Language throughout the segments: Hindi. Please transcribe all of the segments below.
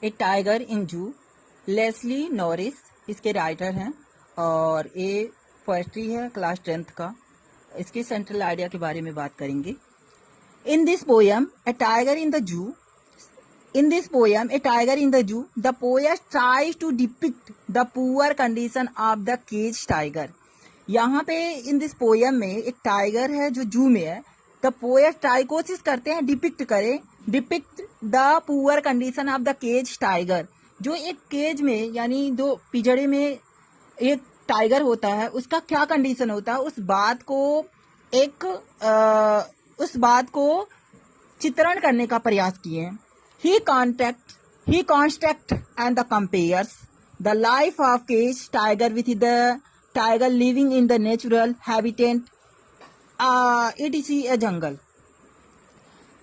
ए टाइगर इन जू, लेस्ली नॉरिस इसके राइटर हैं और ये पोएट्री है क्लास 10th का। इसके सेंट्रल आइडिया के बारे में बात करेंगे। In this poem A tiger in the zoo, in this poem a tiger in the zoo, the poet tries to depict the poor condition of the caged tiger। यहाँ पे इन दिस पोयम में एक टाइगर है जो जू में है। द पोएट ट्राई कोशिश करते हैं depict the poor condition of the cage tiger, जो एक केज में यानी दो पिंजड़े में एक टाइगर होता है उसका क्या कंडीशन होता है उस बात को चित्रण करने का प्रयास किए हैं। He constructs and compares the life of caged tiger with the tiger living in the natural habitat, etc. a jungle।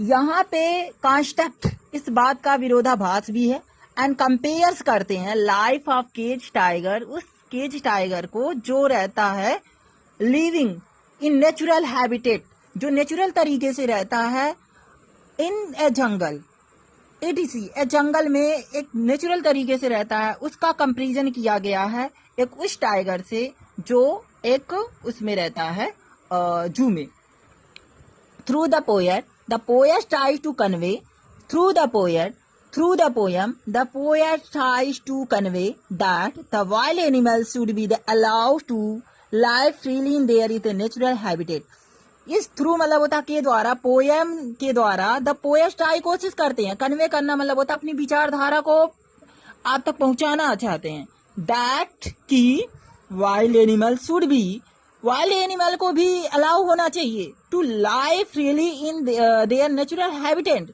यहाँ पे construct इस बात का विरोधाभास भी है and compares करते हैं लाइफ ऑफ केज टाइगर, उस केज टाइगर को जो रहता है लिविंग इन नेचुरल हैबिटेट, जो नेचुरल तरीके से रहता है इन ए जंगल, एटीसी ए जंगल में एक नेचुरल तरीके से रहता है, उसका कंपैरिजन किया गया है एक उस टाइगर से जो एक उसमें रहता है जू में। Through the poet tries to convey through the poem the poet tries to convey that the wild animals should be allowed to live freely in their is natural habitat. इस थ्रू मतलब होता के द्वारा, पोएम के द्वारा द पोएट ट्राई कोशिश करते हैं, कन्वे करना मतलब होता अपनी विचारधारा को आप तक पहुंचाना चाहते हैं। दैट की wild animal should be, wild animal को भी अलाउ होना चाहिए to live freely in their natural habitat.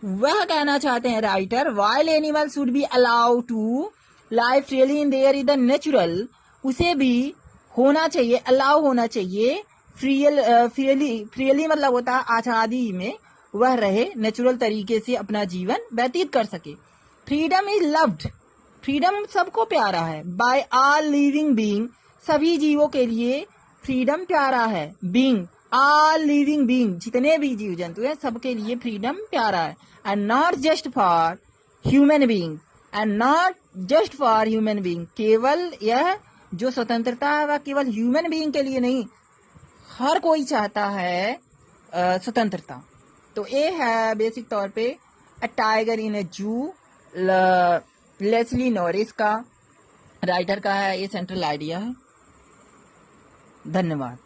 वह कहना चाहते हैं writer, wild animal should be allow to live freely in their is the natural, उसे भी होना चाहिए, अलाउ होना चाहिए फ्रीली मतलब होता है आजादी में वह रहे, नेचुरल तरीके से अपना जीवन व्यतीत कर सके। फ्रीडम इज लव्ड, फ्रीडम सबको प्यारा है। बाय ऑल लिविंग बीइंग, सभी जीवों के लिए फ्रीडम प्यारा है। बीइंग, ऑल लिविंग बीइंग, जितने भी जीव जंतु हैं सबके लिए फ्रीडम प्यारा है। And not just for human being, केवल यह जो स्वतंत्रता है वह केवल ह्यूमन बीइंग के लिए नहीं, हर कोई चाहता है स्वतंत्रता। तो ये है बेसिक तौर पे अ टाइगर इन ए जू, लेस्ली नॉरिस का राइटर का है, ये सेंट्रल आइडिया है। धन्यवाद।